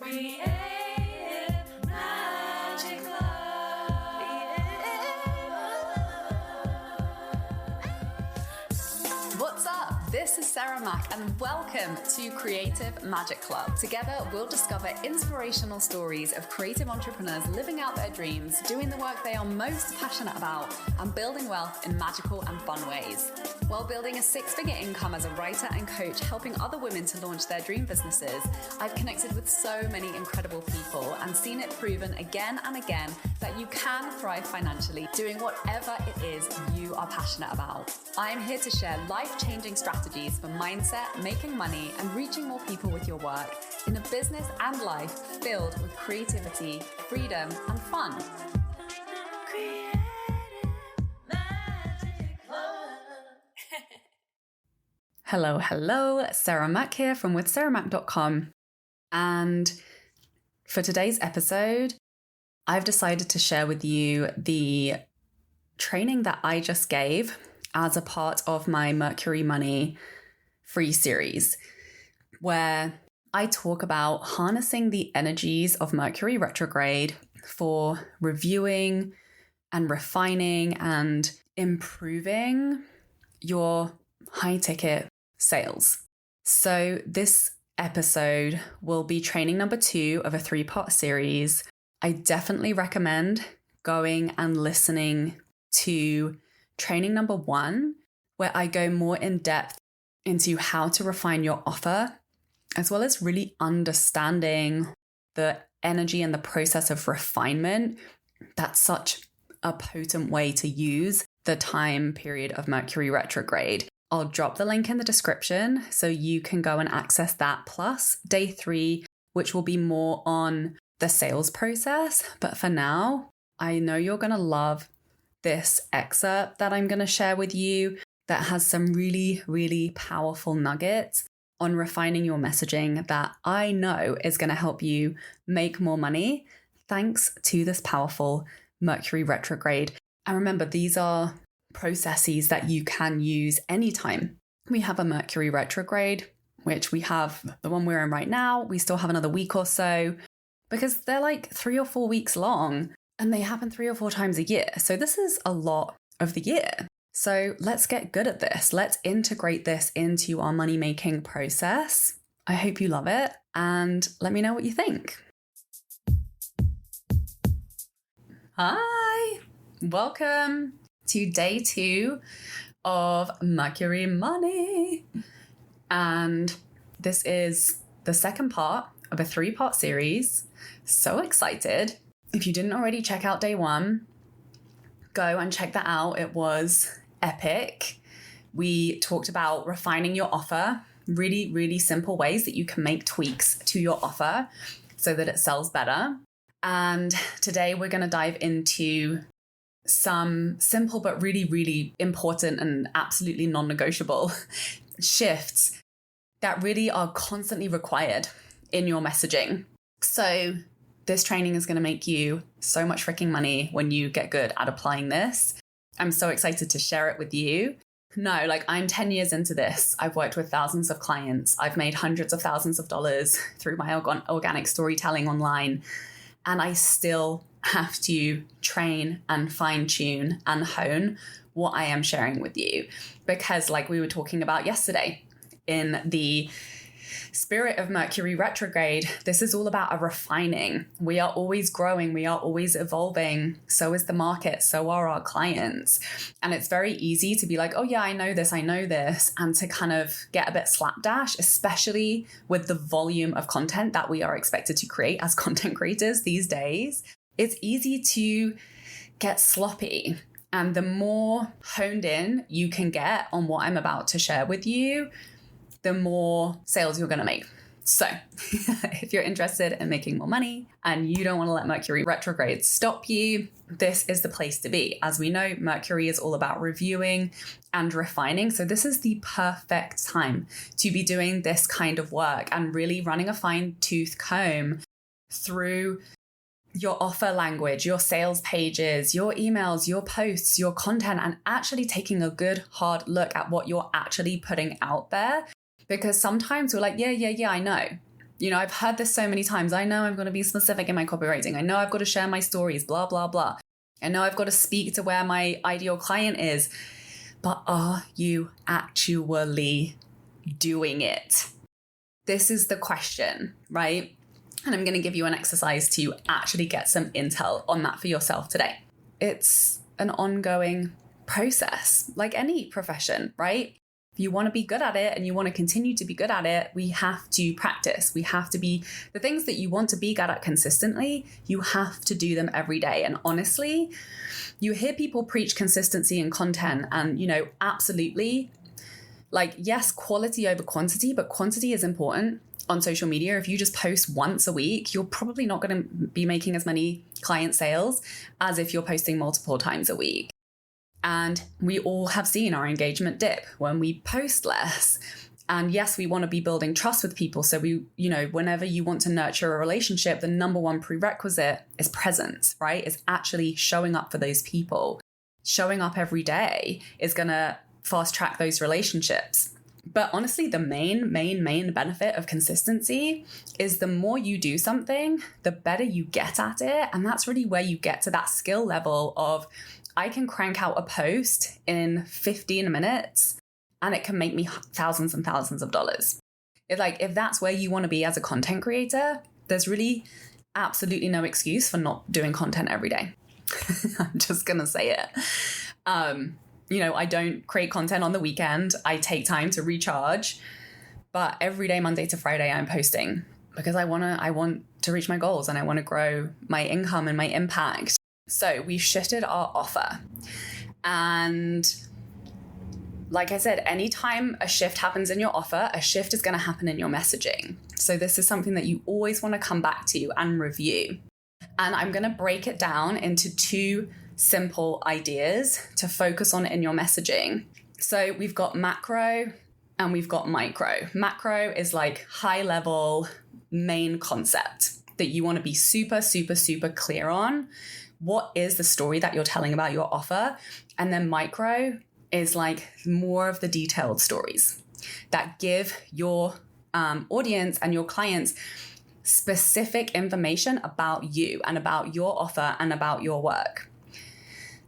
Creative Magic Club. What's up? This is Sarah Mack and welcome to Creative Magic Club. Together, we'll discover inspirational stories of creative entrepreneurs living out their dreams, doing the work they are most passionate about, and building wealth in magical and fun ways. While building a six-figure income as a writer and coach, helping other women to launch their dream businesses, I've connected with so many incredible people and seen it proven again and again that you can thrive financially doing whatever it is you are passionate about. I'm here to share life-changing strategies for mindset, making money, and reaching more people with your work in a business and life filled with creativity, freedom, and fun. Hello, Sarah Mack here from withsarahmack.com. And for today's episode, I've decided to share with you the training that I just gave as a part of my Mercury Money free series, where I talk about harnessing the energies of Mercury retrograde for reviewing and refining and improving your high ticket sales. So this episode will be training number 2 of a 3-part series. I definitely recommend going and listening to training number 1, where I go more in depth into how to refine your offer, as well as really understanding the energy and the process of refinement. That's such a potent way to use the time period of Mercury retrograde. I'll drop the link in the description so you can go and access that, plus day 3, which will be more on the sales process. But for now, I know you're going to love this excerpt that I'm going to share with you that has some really, really powerful nuggets on refining your messaging that I know is going to help you make more money thanks to this powerful Mercury retrograde. And remember, these are processes that you can use anytime. We have a Mercury retrograde, which we have the one we're in right now. We still have another week or so because they're like 3 or 4 weeks long and they happen 3 or 4 times a year. So this is a lot of the year. So let's get good at this. Let's integrate this into our money-making process. I hope you love it and let me know what you think. Hi, welcome to day 2 of Mercury Money. And this is the second part of a 3-part series. So excited. If you didn't already check out day 1, go and check that out. It was epic. We talked about refining your offer, really, really simple ways that you can make tweaks to your offer so that it sells better. And today we're going to dive into some simple but really, really important and absolutely non-negotiable shifts that really are constantly required in your messaging. So this training is going to make you so much freaking money when you get good at applying this. I'm so excited to share it with you. No, I'm 10 years into this. I've worked with thousands of clients. I've made hundreds of thousands of dollars through my organic storytelling online. And I still have to train and fine tune and hone what I am sharing with you. Because like we were talking about yesterday, in the spirit of Mercury retrograde, this is all about a refining. We are always growing. We are always evolving. So is the market. So are our clients. And it's very easy to be like, oh yeah, I know this. And to kind of get a bit slapdash, especially with the volume of content that we are expected to create as content creators these days. It's easy to get sloppy. And the more honed in you can get on what I'm about to share with you, the more sales you're going to make. So if you're interested in making more money and you don't want to let Mercury retrograde stop you, this is the place to be. As we know, Mercury is all about reviewing and refining. So this is the perfect time to be doing this kind of work and really running a fine-tooth comb through your offer language, your sales pages, your emails, your posts, your content, and actually taking a good hard look at what you're actually putting out there. Because sometimes we're like, yeah, I know. I've heard this so many times. I know I'm going to be specific in my copywriting. I know I've got to share my stories, blah, blah, blah. I know I've got to speak to where my ideal client is. But are you actually doing it? This is the question, right? And I'm going to give you an exercise to actually get some intel on that for yourself today. It's an ongoing process, like any profession, right? If you want to be good at it and you want to continue to be good at it, we have to practice. We have to be the things that you want to be good at consistently. You have to do them every day. And honestly, you hear people preach consistency in content and, absolutely, like, yes, quality over quantity, but quantity is important on social media. If you just post once a week, you're probably not going to be making as many client sales as if you're posting multiple times a week. And we all have seen our engagement dip when we post less. And yes, we want to be building trust with people. So whenever you want to nurture a relationship, the number one prerequisite is presence, right? Is actually showing up for those people. Showing up every day is going to fast track those relationships. But honestly, the main benefit of consistency is the more you do something, the better you get at it. And that's really where you get to that skill level of, I can crank out a post in 15 minutes and it can make me thousands and thousands of dollars. If that's where you want to be as a content creator, there's really absolutely no excuse for not doing content every day. I'm just going to say it. I don't create content on the weekend. I take time to recharge, but every day, Monday to Friday, I'm posting because I want to reach my goals and I want to grow my income and my impact. So we've shifted our offer. And like I said, anytime a shift happens in your offer, a shift is going to happen in your messaging. So this is something that you always want to come back to and review. And I'm going to break it down into 2 simple ideas to focus on in your messaging. So we've got macro and we've got micro. Macro is like high level main concept that you want to be super, super, super clear on. What is the story that you're telling about your offer? And then micro is like more of the detailed stories that give your audience and your clients specific information about you and about your offer and about your work.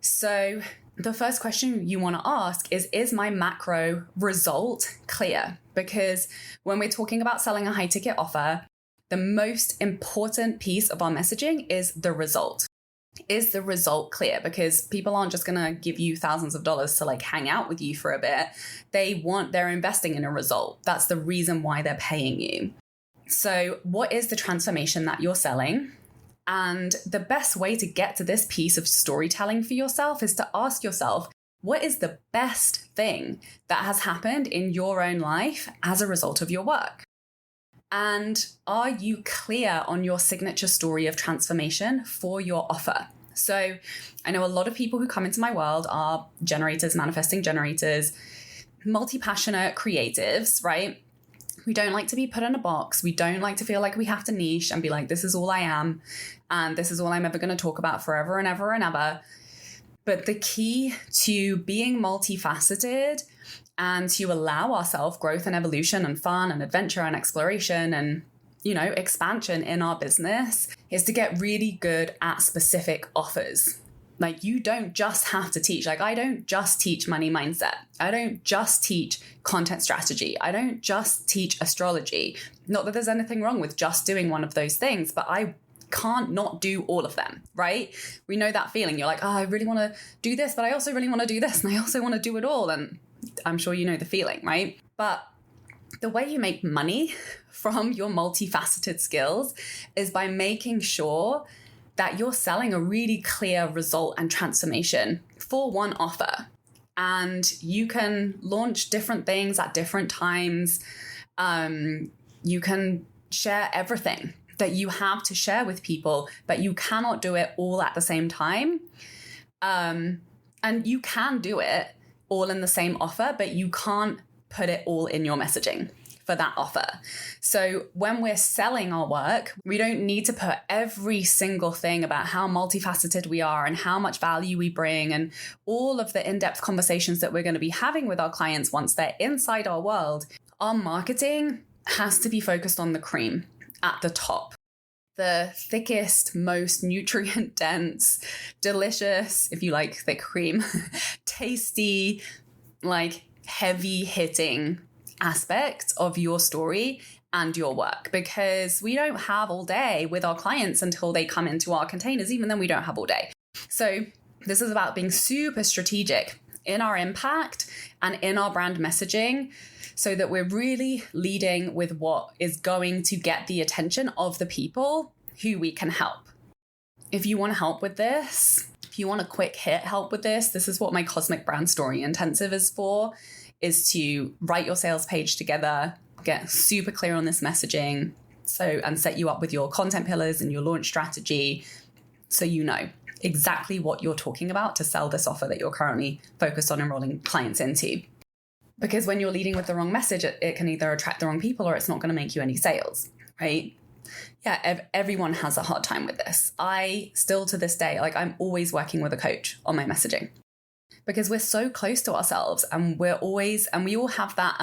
So the first question you want to ask is my macro result clear? Because when we're talking about selling a high ticket offer, the most important piece of our messaging is the result. Is the result clear? Because people aren't just going to give you thousands of dollars to like hang out with you for a bit. They're investing in a result. That's the reason why they're paying you. So what is the transformation that you're selling? And the best way to get to this piece of storytelling for yourself is to ask yourself, what is the best thing that has happened in your own life as a result of your work? And are you clear on your signature story of transformation for your offer? So I know a lot of people who come into my world are generators, manifesting generators, multi-passionate creatives, right? We don't like to be put in a box. We don't like to feel like we have to niche and be like, this is all I am. And this is all I'm ever going to talk about forever and ever and ever. But the key to being multifaceted and to allow ourselves growth and evolution and fun and adventure and exploration and, expansion in our business is to get really good at specific offers. Like you don't just have to teach. Like I don't just teach money mindset. I don't just teach content strategy. I don't just teach astrology. Not that there's anything wrong with just doing one of those things, but I can't not do all of them, right? We know that feeling. You're like, I really want to do this, but I also really want to do this. And I also want to do it all. And I'm sure you know the feeling, right? But the way you make money from your multifaceted skills is by making sure that you're selling a really clear result and transformation for one offer. And you can launch different things at different times. You can share everything that you have to share with people, but you cannot do it all at the same time. And you can do it all in the same offer, but you can't put it all in your messaging for that offer. So when we're selling our work, we don't need to put every single thing about how multifaceted we are and how much value we bring and all of the in-depth conversations that we're going to be having with our clients once they're inside our world. Our marketing has to be focused on the cream. at the top. The thickest, most nutrient dense, delicious, if you like thick cream, tasty, like heavy hitting aspects of your story and your work, because we don't have all day with our clients until they come into our containers. Even then, we don't have all day. So this is about being super strategic in our impact and in our brand messaging, so that we're really leading with what is going to get the attention of the people who we can help. If you want help with this, if you want a quick hit help with this is what my Cosmic Brand Story Intensive is for, is to write your sales page together, get super clear on this messaging, and set you up with your content pillars and your launch strategy, so you know exactly what you're talking about to sell this offer that you're currently focused on enrolling clients into. Because when you're leading with the wrong message, it can either attract the wrong people or it's not going to make you any sales, right? Yeah, everyone has a hard time with this. I still to this day, like I'm always working with a coach on my messaging, because we're so close to ourselves and we all have that,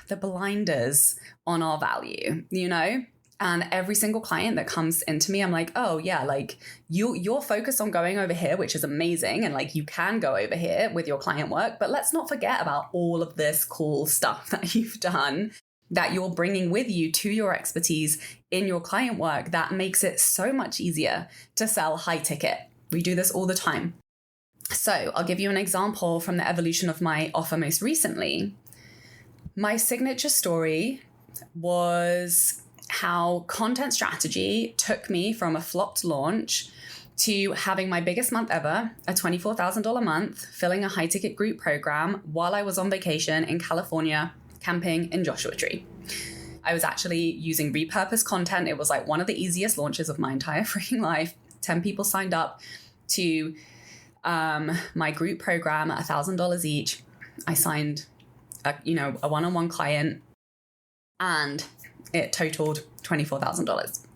the blinders on our value, you know? And every single client that comes into me, I'm like, oh yeah, like you're focused on going over here, which is amazing. And like you can go over here with your client work, but let's not forget about all of this cool stuff that you've done, that you're bringing with you to your expertise in your client work, that makes it so much easier to sell high ticket. We do this all the time. So I'll give you an example from the evolution of my offer most recently. My signature story was how content strategy took me from a flopped launch to having my biggest month ever, a $24,000 month, filling a high ticket group program while I was on vacation in California, camping in Joshua Tree. I was actually using repurposed content. It was like one of the easiest launches of my entire freaking life. 10 people signed up to my group program at $1,000 each. I signed a one-on-one client, and it totaled $24,000.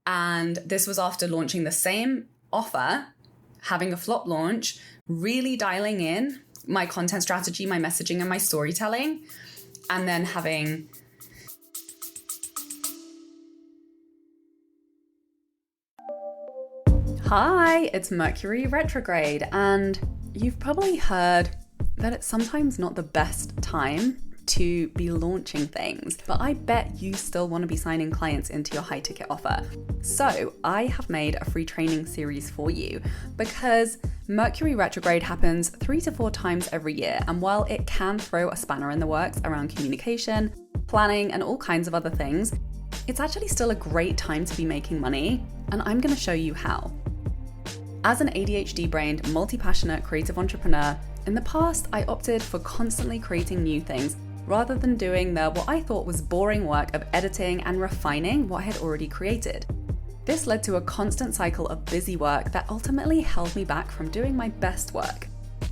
And this was after launching the same offer, having a flop launch, really dialing in my content strategy, my messaging, and my storytelling, and then having Hi, it's Mercury retrograde, and you've probably heard that it's sometimes not the best time to be launching things, but I bet you still want to be signing clients into your high ticket offer. So I have made a free training series for you, because Mercury retrograde happens 3 to 4 times every year. And while it can throw a spanner in the works around communication, planning, and all kinds of other things, it's actually still a great time to be making money. And I'm going to show you how. As an ADHD-brained, multi-passionate creative entrepreneur, in the past, I opted for constantly creating new things rather than doing what I thought was boring work of editing and refining what I had already created. This led to a constant cycle of busy work that ultimately held me back from doing my best work.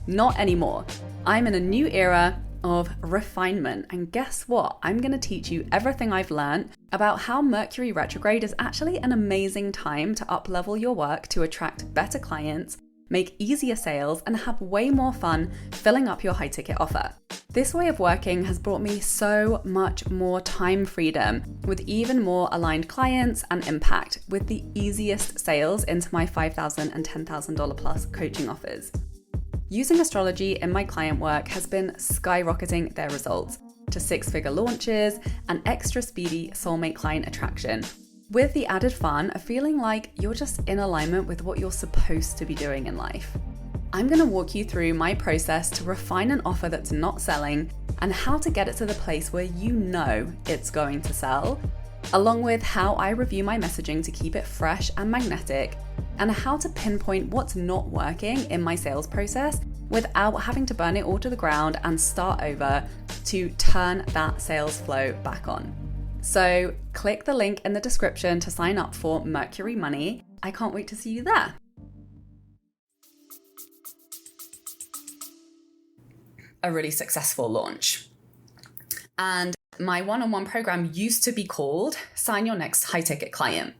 Not anymore. I'm in a new era of refinement, and guess what? I'm going to teach you everything I've learned about how Mercury retrograde is actually an amazing time to up-level your work to attract better clients, make easier sales, and have way more fun filling up your high-ticket offer. This way of working has brought me so much more time freedom, with even more aligned clients and impact, with the easiest sales into my $5,000 and $10,000 plus coaching offers. Using astrology in my client work has been skyrocketing their results to 6-figure launches and extra speedy soulmate client attraction, with the added fun of feeling like you're just in alignment with what you're supposed to be doing in life. I'm going to walk you through my process to refine an offer that's not selling and how to get it to the place where you know it's going to sell, along with how I review my messaging to keep it fresh and magnetic, and how to pinpoint what's not working in my sales process without having to burn it all to the ground and start over to turn that sales flow back on. So click the link in the description to sign up for Mercury Money. I can't wait to see you there. A really successful launch. And my one-on-one program used to be called Sign Your Next High Ticket Client.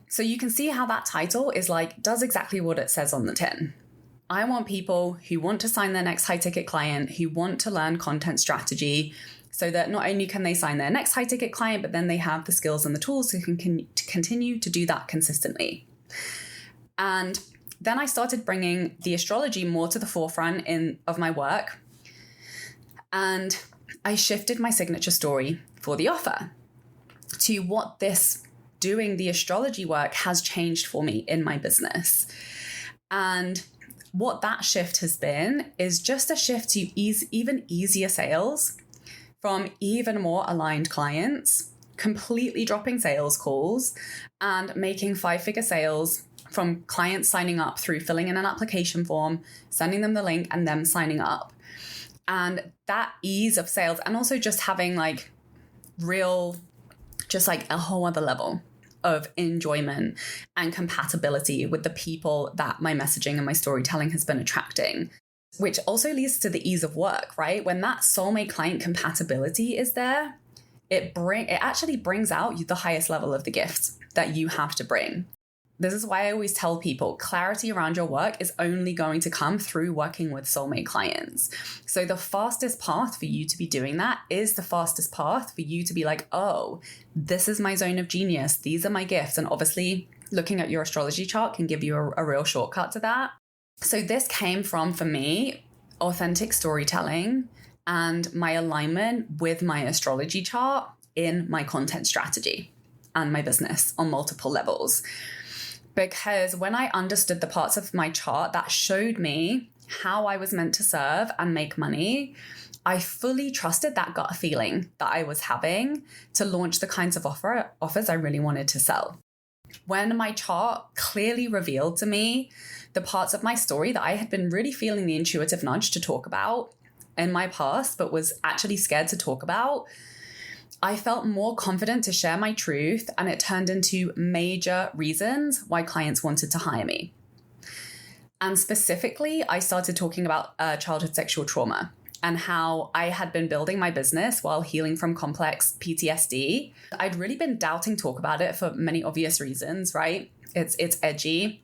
So you can see how that title does exactly what it says on the tin. I want people who want to sign their next high ticket client, who want to learn content strategy, so that not only can they sign their next high ticket client, but then they have the skills and the tools to continue to do that consistently. And then I started bringing the astrology more to the forefront of my work. And I shifted my signature story for the offer to what this doing the astrology work has changed for me in my business. And what that shift has been is just a shift to even easier sales from even more aligned clients, completely dropping sales calls and making 5-figure sales from clients signing up through filling in an application form, sending them the link and them signing up. And that ease of sales, and also just having like real, just like a whole other level of enjoyment and compatibility with the people that my messaging and my storytelling has been attracting, which also leads to the ease of work, right? When that soulmate client compatibility is there, it actually brings out the highest level of the gifts that you have to bring. This is why I always tell people clarity around your work is only going to come through working with soulmate clients. So the fastest path for you to be doing that is the fastest path for you to be like, oh, this is my zone of genius. These are my gifts. And obviously looking at your astrology chart can give you a real shortcut to that. So this came from, for me, authentic storytelling and my alignment with my astrology chart in my content strategy and my business on multiple levels. Because when I understood the parts of my chart that showed me how I was meant to serve and make money, I fully trusted that gut feeling that I was having to launch the kinds of offers I really wanted to sell. When my chart clearly revealed to me the parts of my story that I had been really feeling the intuitive nudge to talk about in my past, but was actually scared to talk about, I felt more confident to share my truth, and it turned into major reasons why clients wanted to hire me. And specifically, I started talking about childhood sexual trauma and how I had been building my business while healing from complex PTSD. I'd really been doubting talk about it for many obvious reasons, right? It's edgy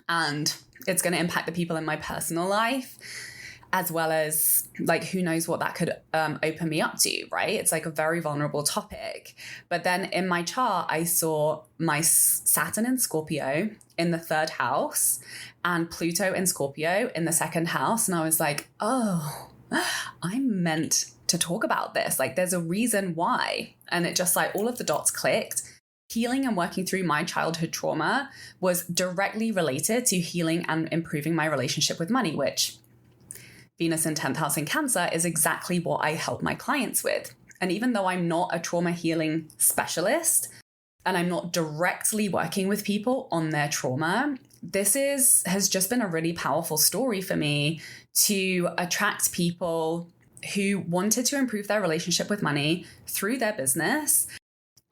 and it's going to impact the people in my personal life, as well as like, who knows what that could open me up to, right? It's like a very vulnerable topic. But then in my chart, I saw my Saturn in Scorpio in the 3rd house and Pluto in Scorpio in the 2nd house. And I was like, oh, I'm meant to talk about this. Like, there's a reason why. And it just like all of the dots clicked. Healing and working through my childhood trauma was directly related to healing and improving my relationship with money, which Venus in 10th house in Cancer is exactly what I help my clients with. And even though I'm not a trauma healing specialist and I'm not directly working with people on their trauma, this has just been a really powerful story for me to attract people who wanted to improve their relationship with money through their business.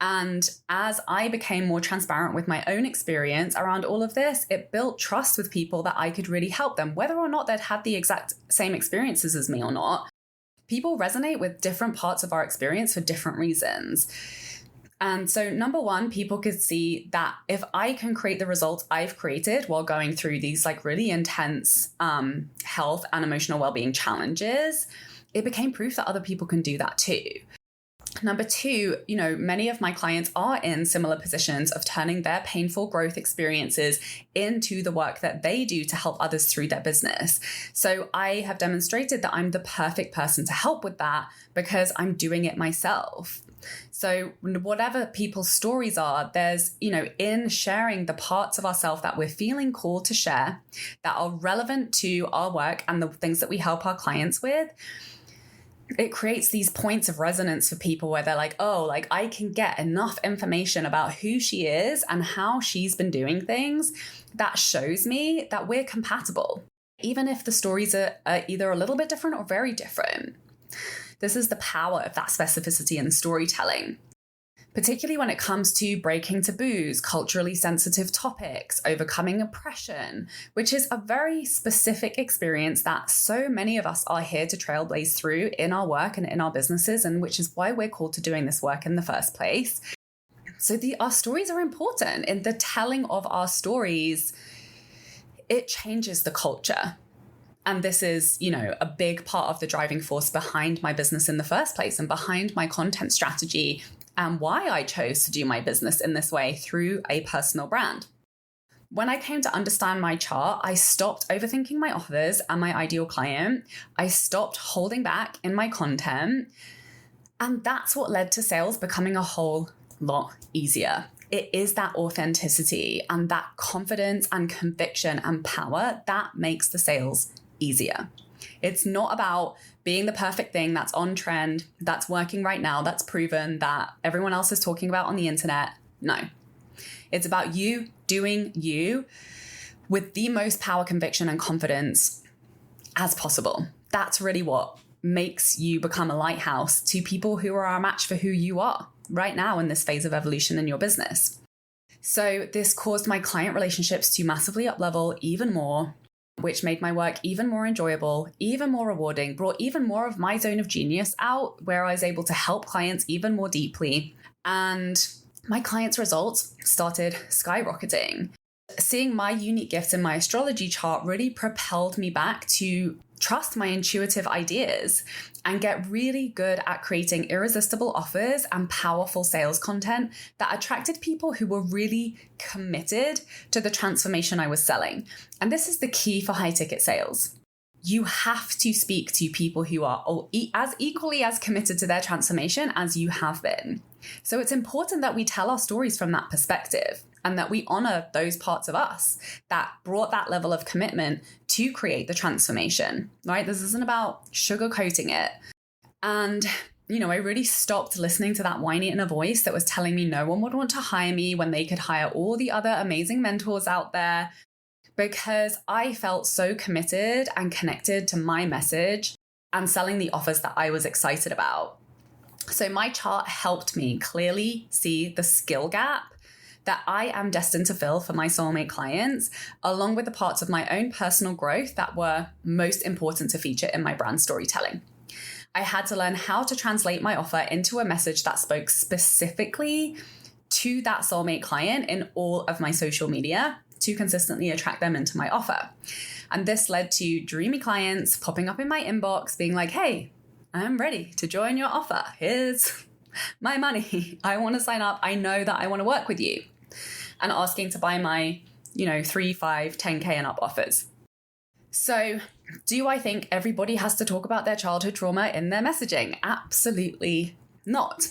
And as I became more transparent with my own experience around all of this, it built trust with people that I could really help them, whether or not they'd had the exact same experiences as me or not. People resonate with different parts of our experience for different reasons. And so, number one, people could see that if I can create the results I've created while going through these like really intense health and emotional well-being challenges, it became proof that other people can do that too. Number two, many of my clients are in similar positions of turning their painful growth experiences into the work that they do to help others through their business. So I have demonstrated that I'm the perfect person to help with that because I'm doing it myself. So whatever people's stories are, there's, in sharing the parts of ourselves that we're feeling called to share that are relevant to our work and the things that we help our clients with, it creates these points of resonance for people where they're like, oh, like I can get enough information about who she is and how she's been doing things that shows me that we're compatible, even if the stories are either a little bit different or very different. This is the power of that specificity in storytelling, particularly when it comes to breaking taboos, culturally sensitive topics, overcoming oppression, which is a very specific experience that so many of us are here to trailblaze through in our work and in our businesses, and which is why we're called to doing this work in the first place. So our stories are important. In the telling of our stories, it changes the culture. And this is, a big part of the driving force behind my business in the first place and behind my content strategy and why I chose to do my business in this way through a personal brand. When I came to understand my chart, I stopped overthinking my offers and my ideal client. I stopped holding back in my content. And that's what led to sales becoming a whole lot easier. It is that authenticity and that confidence and conviction and power that makes the sales easier. It's not about being the perfect thing that's on trend, that's working right now, that's proven, that everyone else is talking about on the internet. No. It's about you doing you with the most power, conviction, and confidence as possible. That's really what makes you become a lighthouse to people who are a match for who you are right now in this phase of evolution in your business. So this caused my client relationships to massively up-level even more, which made my work even more enjoyable, even more rewarding, brought even more of my zone of genius out, where I was able to help clients even more deeply. And my clients' results started skyrocketing. Seeing my unique gifts in my astrology chart really propelled me back to trust my intuitive ideas and get really good at creating irresistible offers and powerful sales content that attracted people who were really committed to the transformation I was selling. And this is the key for high ticket sales. You have to speak to people who are as equally as committed to their transformation as you have been. So it's important that we tell our stories from that perspective and that we honor those parts of us that brought that level of commitment to create the transformation, right? This isn't about sugarcoating it. And, I really stopped listening to that whiny inner voice that was telling me no one would want to hire me when they could hire all the other amazing mentors out there, because I felt so committed and connected to my message and selling the offers that I was excited about. So my chart helped me clearly see the skill gap that I am destined to fill for my soulmate clients, along with the parts of my own personal growth that were most important to feature in my brand storytelling. I had to learn how to translate my offer into a message that spoke specifically to that soulmate client in all of my social media to consistently attract them into my offer. And this led to dreamy clients popping up in my inbox being like, hey, I'm ready to join your offer. Here's my money. I want to sign up. I know that I want to work with you. And asking to buy my, 3, 5, 10K and up offers. So do I think everybody has to talk about their childhood trauma in their messaging? Absolutely not.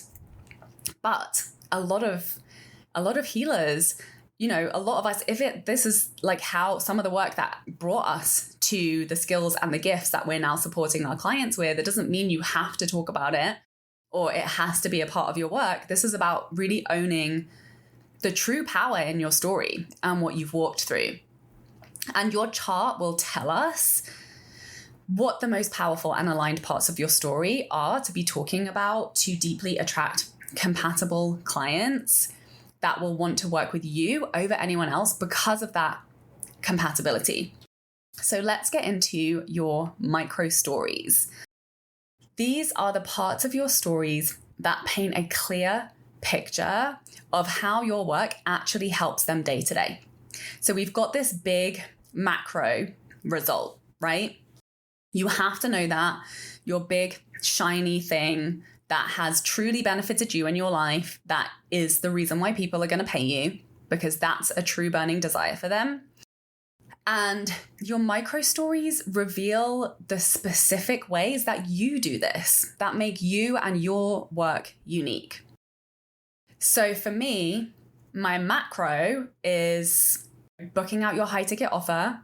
But a lot of healers, a lot of us, this is like how some of the work that brought us to the skills and the gifts that we're now supporting our clients with, it doesn't mean you have to talk about it or it has to be a part of your work. This is about really owning the true power in your story and what you've walked through. And your chart will tell us what the most powerful and aligned parts of your story are to be talking about to deeply attract compatible clients that will want to work with you over anyone else because of that compatibility. So let's get into your micro stories. These are the parts of your stories that paint a clear picture of how your work actually helps them day to day. So we've got this big macro result, right? You have to know that your big shiny thing that has truly benefited you in your life, that is the reason why people are going to pay you, because that's a true burning desire for them. And your micro stories reveal the specific ways that you do this, that make you and your work unique. So for me, my macro is booking out your high ticket offer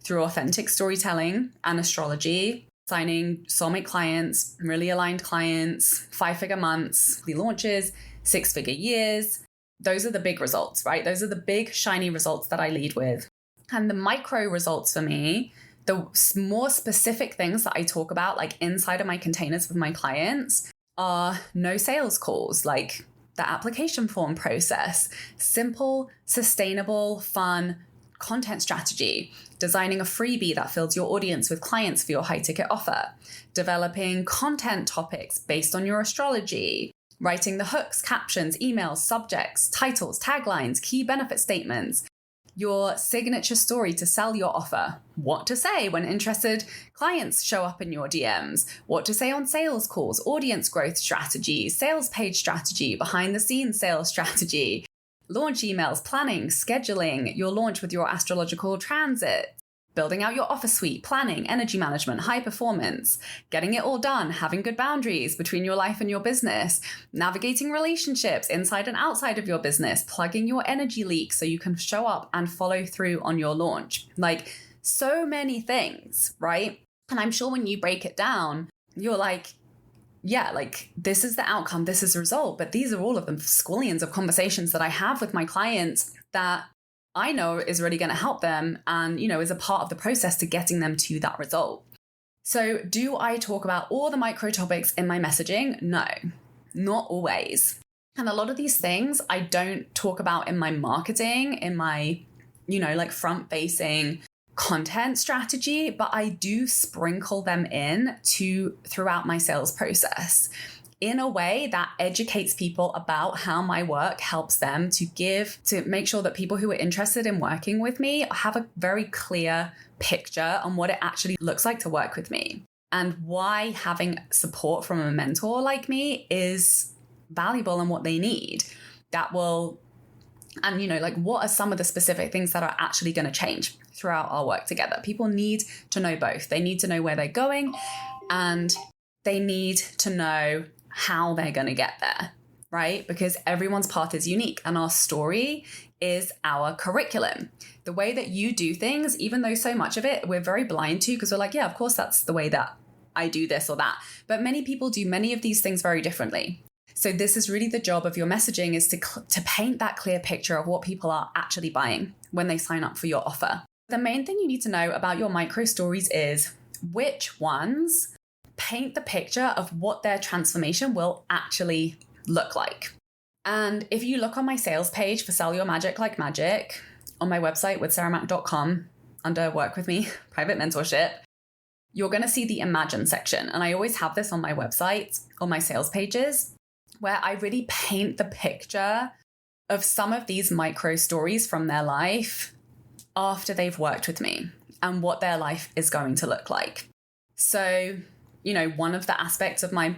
through authentic storytelling and astrology, signing soulmate clients, really aligned clients, 5-figure months, the launches, 6-figure years. Those are the big results, right? Those are the big shiny results that I lead with. And the micro results for me, the more specific things that I talk about, like inside of my containers with my clients, are no sales calls, like the application form process, simple, sustainable, fun content strategy, designing a freebie that fills your audience with clients for your high ticket offer, developing content topics based on your astrology, writing the hooks, captions, emails, subjects, titles, taglines, key benefit statements, your signature story to sell your offer, what to say when interested clients show up in your DMs, what to say on sales calls, audience growth strategy, sales page strategy, behind the scenes sales strategy, launch emails, planning, scheduling your launch with your astrological transit, building out your offer suite, planning, energy management, high performance, getting it all done, having good boundaries between your life and your business, navigating relationships inside and outside of your business, plugging your energy leak so you can show up and follow through on your launch. Like, so many things, right? And I'm sure when you break it down, you're like, yeah, like this is the outcome, this is the result. But these are all of the squillions of conversations that I have with my clients that I know is really going to help them and, is a part of the process to getting them to that result. So do I talk about all the micro topics in my messaging? No, not always. And a lot of these things I don't talk about in my marketing, in my, front facing content strategy, but I do sprinkle them in throughout my sales process in a way that educates people about how my work helps them to make sure that people who are interested in working with me have a very clear picture on what it actually looks like to work with me and why having support from a mentor like me is valuable and what they need. What are some of the specific things that are actually going to change throughout our work together? People need to know both. They need to know where they're going and they need to know how they're going to get there, right? Because everyone's path is unique and our story is our curriculum. The way that you do things, even though so much of it we're very blind to because we're like, yeah, of course, that's the way that I do this or that. But many people do many of these things very differently. So this is really the job of your messaging is to paint that clear picture of what people are actually buying when they sign up for your offer. The main thing you need to know about your micro stories is which ones paint the picture of what their transformation will actually look like. And if you look on my sales page for Sell Your Magic Like Magic on my website with sarahmac.com under Work With Me, Private Mentorship, you're going to see the Imagine section. And I always have this on my website, on my sales pages, where I really paint the picture of some of these micro stories from their life after they've worked with me and what their life is going to look like. So, one of the aspects of my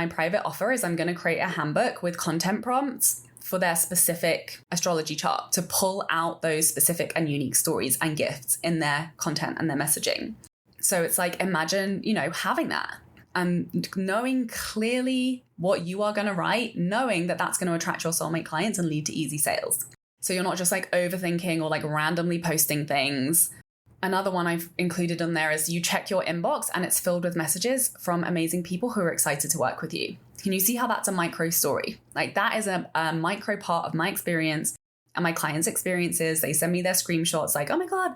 private offer is I'm going to create a handbook with content prompts for their specific astrology chart to pull out those specific and unique stories and gifts in their content and their messaging. So it's like, imagine, having that and knowing clearly what you are going to write, knowing that that's going to attract your soulmate clients and lead to easy sales. So you're not just like overthinking or like randomly posting things. Another one I've included on there is you check your inbox and it's filled with messages from amazing people who are excited to work with you. Can you see how that's a micro story? Like that is a micro part of my experience and my clients' experiences. They send me their screenshots like, oh my God,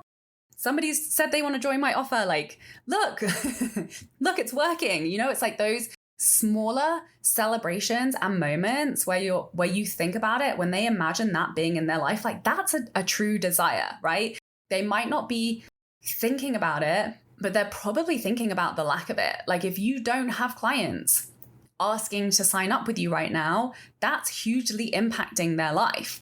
somebody said they want to join my offer. Like, look, look, it's working. It's like those smaller celebrations and moments where you think about it, when they imagine that being in their life, like that's a true desire, right? They might not be thinking about it, but they're probably thinking about the lack of it. Like if you don't have clients asking to sign up with you right now, that's hugely impacting their life.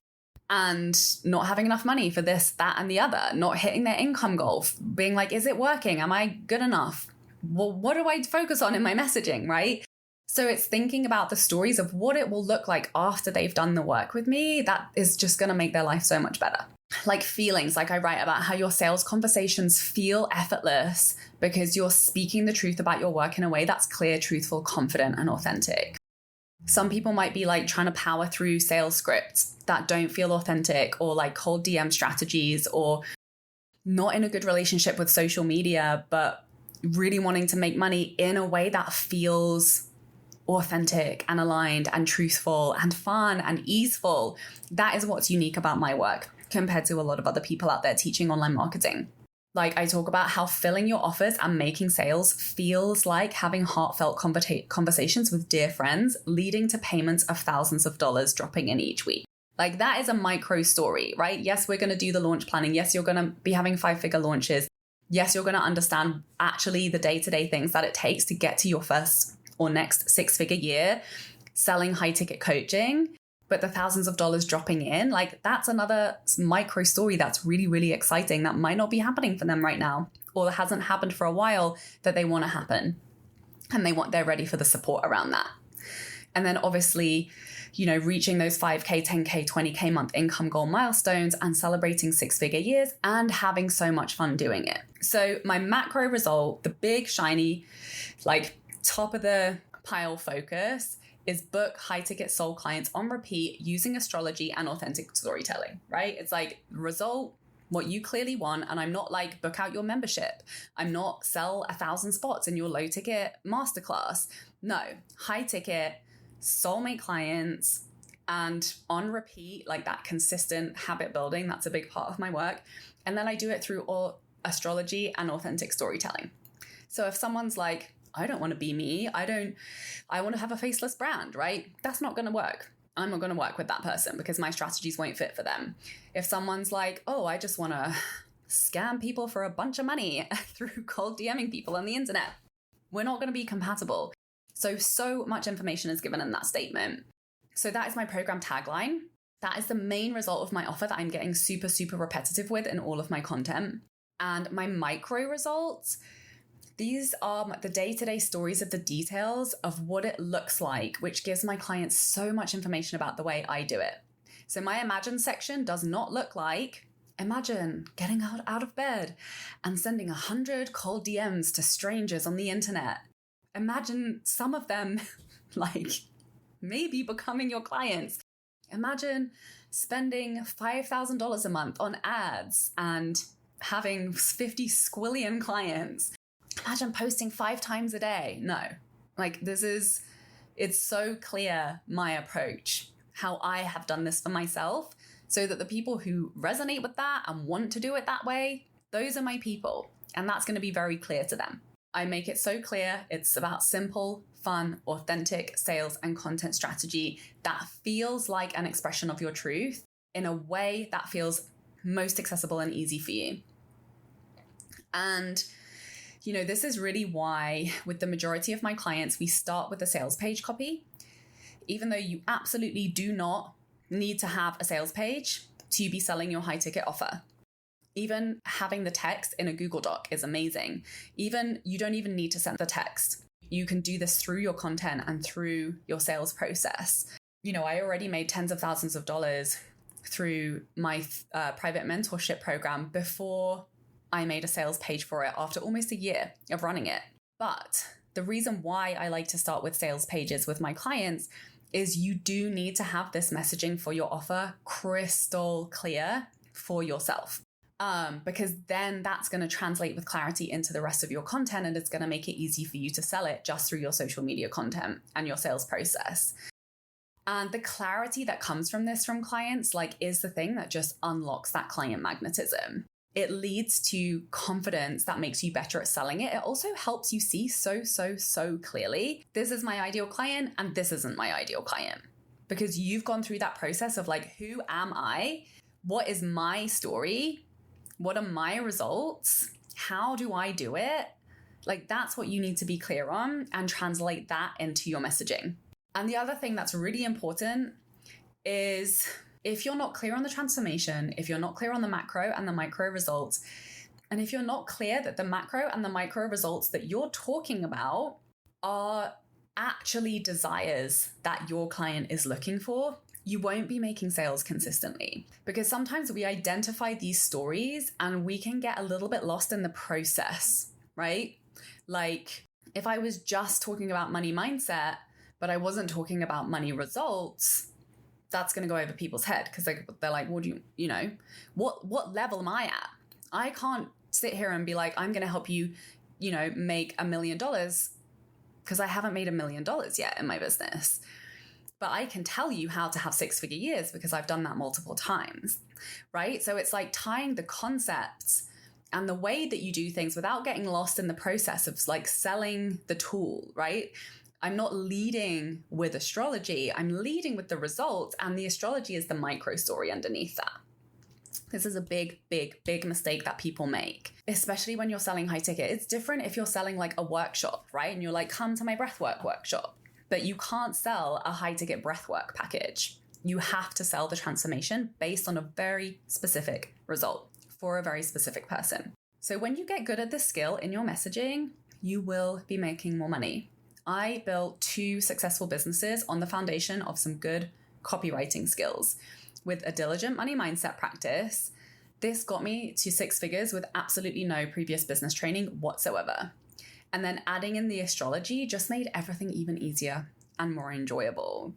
And not having enough money for this, that, and the other, not hitting their income goal, being like, is it working? Am I good enough? Well, what do I focus on in my messaging, right? So it's thinking about the stories of what it will look like after they've done the work with me. That is just going to make their life so much better. Like feelings, like I write about how your sales conversations feel effortless because you're speaking the truth about your work in a way that's clear, truthful, confident, and authentic. Some people might be like trying to power through sales scripts that don't feel authentic, or like cold DM strategies, or not in a good relationship with social media, but really wanting to make money in a way that feels authentic and aligned and truthful and fun and easeful. That is what's unique about my work compared to a lot of other people out there teaching online marketing. Like I talk about how filling your offers and making sales feels like having heartfelt conversations with dear friends, leading to payments of thousands of dollars dropping in each week. Like that is a micro story, right? Yes, we're going to do the launch planning. Yes, you're going to be having 5-figure launches. Yes, you're going to understand actually the day-to-day things that it takes to get to your first or next 6-figure year selling high ticket coaching. but the thousands of dollars dropping in, like that's another micro story that's really, really exciting that might not be happening for them right now, or that hasn't happened for a while that they want to happen. And they're ready for the support around that. And then obviously, reaching those 5K, 10K, 20K month income goal milestones and celebrating 6-figure years and having so much fun doing it. So my macro result, the big shiny, like top of the pile focus, is book high ticket soul clients on repeat using astrology and authentic storytelling, right? It's like result, what you clearly want. And I'm not like book out your membership. I'm not sell 1,000 spots in your low ticket masterclass. No, high ticket soulmate clients and on repeat, like that consistent habit building. That's a big part of my work. And then I do it through all astrology and authentic storytelling. So if someone's like, I don't want to be me, I want to have a faceless brand, right? That's not going to work. I'm not going to work with that person because my strategies won't fit for them. If someone's like, oh, I just want to scam people for a bunch of money through cold DMing people on the internet, we're not going to be compatible. So much information is given in that statement. So that is my program tagline. That is the main result of my offer that I'm getting super, super repetitive with in all of my content. And my micro results, these are the day-to-day stories of the details of what it looks like, which gives my clients so much information about the way I do it. So my imagine section does not look like, imagine getting out of bed and sending 100 cold DMs to strangers on the internet. Imagine some of them like maybe becoming your clients. Imagine spending $5,000 a month on ads and having 50 squillion clients. Imagine posting 5 times a day. No, like it's so clear my approach, how I have done this for myself, so that the people who resonate with that and want to do it that way, those are my people. And that's going to be very clear to them. I make it so clear. It's about simple, fun, authentic sales and content strategy that feels like an expression of your truth in a way that feels most accessible and easy for you. And, this is really why with the majority of my clients, we start with a sales page copy, even though you absolutely do not need to have a sales page to be selling your high ticket offer. Even having the text in a Google Doc is amazing. You don't even need to send the text. You can do this through your content and through your sales process. I already made tens of thousands of dollars through my private mentorship program before I made a sales page for it after almost a year of running it. But the reason why I like to start with sales pages with my clients is you do need to have this messaging for your offer crystal clear for yourself. Because then that's going to translate with clarity into the rest of your content, and it's going to make it easy for you to sell it just through your social media content and your sales process. And the clarity that comes from this from clients, is the thing that just unlocks that client magnetism. It leads to confidence that makes you better at selling it. It also helps you see so clearly, this is my ideal client and this isn't my ideal client. Because you've gone through that process of who am I? What is my story? What are my results? How do I do it? That's what you need to be clear on and translate that into your messaging. And the other thing that's really important is if you're not clear on the transformation, if you're not clear on the macro and the micro results, and if you're not clear that the macro and the micro results that you're talking about are actually desires that your client is looking for, you won't be making sales consistently. Because sometimes we identify these stories and we can get a little bit lost in the process, right? If I was just talking about money mindset, but I wasn't talking about money results, that's going to go over people's head because they're like, what do what level am I at? I can't sit here and be like, I'm going to help you, make $1 million because I haven't made $1 million yet in my business. But I can tell you how to have 6-figure years because I've done that multiple times, right? So it's tying the concepts and the way that you do things without getting lost in the process of selling the tool, right? I'm not leading with astrology. I'm leading with the results, and the astrology is the micro story underneath that. This is a big mistake that people make, especially when you're selling high ticket. It's different if you're selling a workshop, right? And you're come to my breathwork workshop. But you can't sell a high ticket breathwork package. You have to sell the transformation based on a very specific result for a very specific person. So when you get good at this skill in your messaging, you will be making more money. I built 2 successful businesses on the foundation of some good copywriting skills. With a diligent money mindset practice, this got me to 6 figures with absolutely no previous business training whatsoever. And then adding in the astrology just made everything even easier and more enjoyable.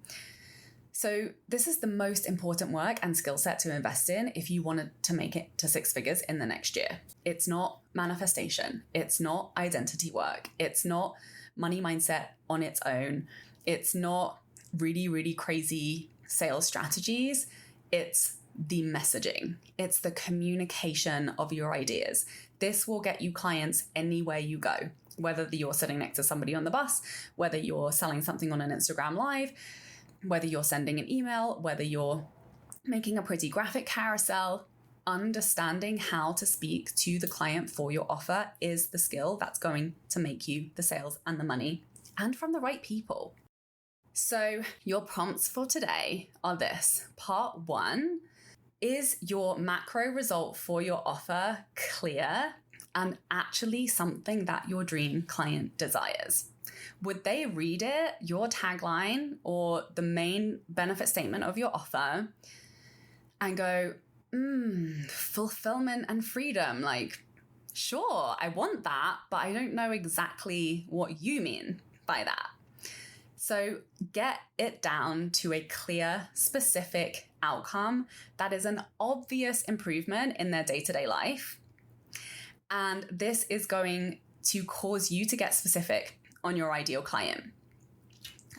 So this is the most important work and skill set to invest in if you wanted to make it to 6 figures in the next year. It's not manifestation. It's not identity work. It's not money mindset on its own. It's not really, really crazy sales strategies. It's the messaging. It's the communication of your ideas. This will get you clients anywhere you go, whether you're sitting next to somebody on the bus, whether you're selling something on an Instagram Live, whether you're sending an email, whether you're making a pretty graphic carousel. Understanding how to speak to the client for your offer is the skill that's going to make you the sales and the money, and from the right people. So your prompts for today are this. Part 1, is your macro result for your offer clear and actually something that your dream client desires? Would they read it, your tagline, or the main benefit statement of your offer and go, fulfillment and freedom? Like, sure, I want that, but I don't know exactly what you mean by that. So get it down to a clear, specific outcome that is an obvious improvement in their day-to-day life. And this is going to cause you to get specific on your ideal client.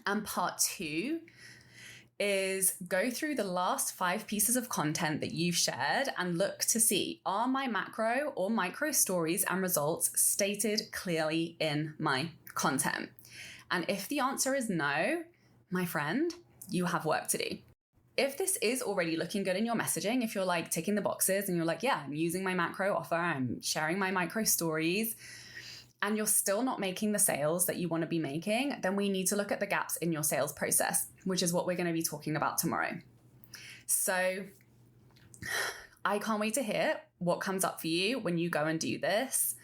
And part 2 is go through the last 5 pieces of content that you've shared and look to see, are my macro or micro stories and results stated clearly in my content? And if the answer is no, my friend, you have work to do. If this is already looking good in your messaging, if you're like ticking the boxes and you're like, yeah, I'm using my macro offer, I'm sharing my micro stories, and you're still not making the sales that you want to be making, then we need to look at the gaps in your sales process, which is what we're going to be talking about tomorrow. So I can't wait to hear what comes up for you when you go and do this.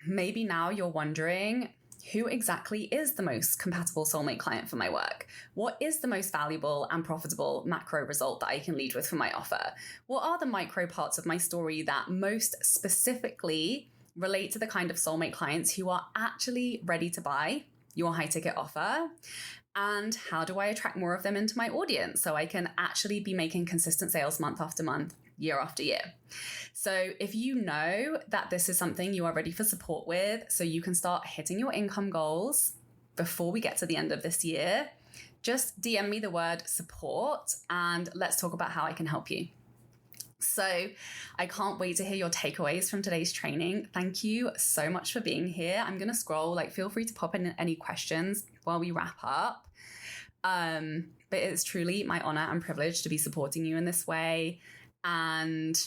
Maybe now you're wondering, who exactly is the most compatible soulmate client for my work? What is the most valuable and profitable macro result that I can lead with for my offer? What are the micro parts of my story that most specifically relate to the kind of soulmate clients who are actually ready to buy your high ticket offer? And how do I attract more of them into my audience so I can actually be making consistent sales month after month, year after year? So if you know that this is something you are ready for support with, so you can start hitting your income goals before we get to the end of this year, just DM me the word support and let's talk about how I can help you. So I can't wait to hear your takeaways from today's training. Thank you so much for being here. I'm going to scroll, feel free to pop in any questions while we wrap up. But it's truly my honor and privilege to be supporting you in this way. And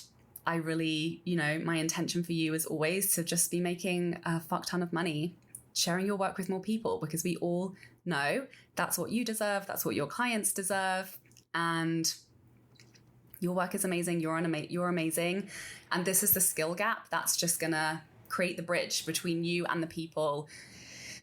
I really, my intention for you is always to just be making a fuck ton of money, sharing your work with more people, because we all know that's what you deserve. That's what your clients deserve. And your work is amazing. You're amazing. And this is the skill gap that's just going to create the bridge between you and the people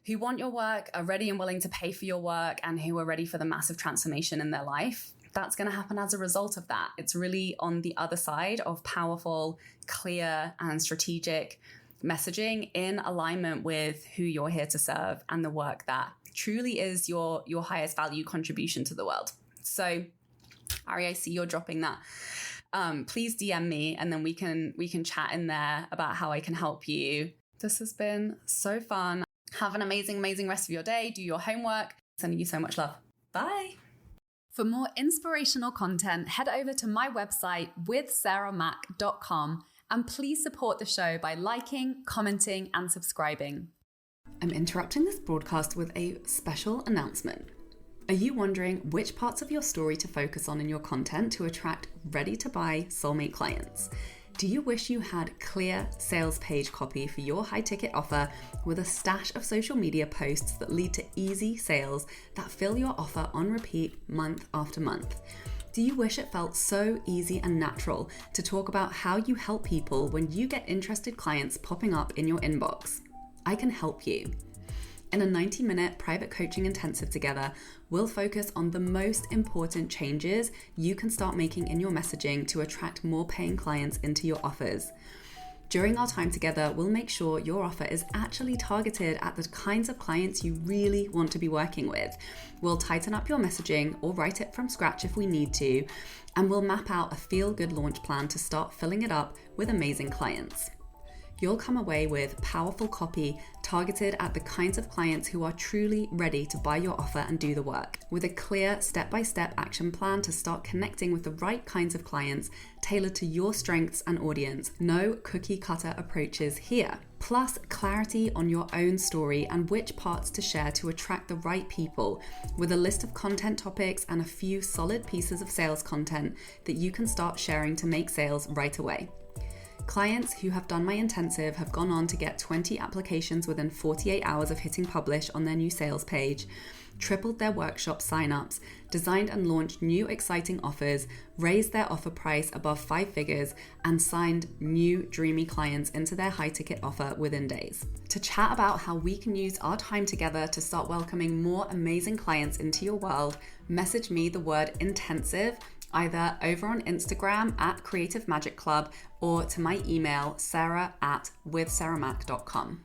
who want your work, are ready and willing to pay for your work, and who are ready for the massive transformation in their life. That's going to happen as a result of that. It's really on the other side of powerful, clear, and strategic messaging in alignment with who you're here to serve and the work that truly is your highest value contribution to the world. So, Ari, I see you're dropping that. Please DM me and then we can chat in there about how I can help you. This has been so fun. Have an amazing, amazing rest of your day. Do your homework. Sending you so much love. Bye. For more inspirational content, head over to my website withsarahmac.com and please support the show by liking, commenting, and subscribing. I'm interrupting this broadcast with a special announcement. Are you wondering which parts of your story to focus on in your content to attract ready-to-buy soulmate clients? Do you wish you had clear sales page copy for your high-ticket offer with a stash of social media posts that lead to easy sales that fill your offer on repeat month after month? Do you wish it felt so easy and natural to talk about how you help people when you get interested clients popping up in your inbox? I can help you. In a 90-minute private coaching intensive together, we'll focus on the most important changes you can start making in your messaging to attract more paying clients into your offers. During our time together, we'll make sure your offer is actually targeted at the kinds of clients you really want to be working with. We'll tighten up your messaging or write it from scratch if we need to, and we'll map out a feel-good launch plan to start filling it up with amazing clients. You'll come away with powerful copy targeted at the kinds of clients who are truly ready to buy your offer and do the work, with a clear step-by-step action plan to start connecting with the right kinds of clients tailored to your strengths and audience. No cookie-cutter approaches here. Plus, clarity on your own story and which parts to share to attract the right people, with a list of content topics and a few solid pieces of sales content that you can start sharing to make sales right away. Clients who have done my intensive have gone on to get 20 applications within 48 hours of hitting publish on their new sales page, tripled their workshop signups, designed and launched new exciting offers, raised their offer price above 5 figures, and signed new dreamy clients into their high ticket offer within days. To chat about how we can use our time together to start welcoming more amazing clients into your world, message me the word intensive either over on Instagram at Creative Magic Club or to my email sarah@withsarahmac.com.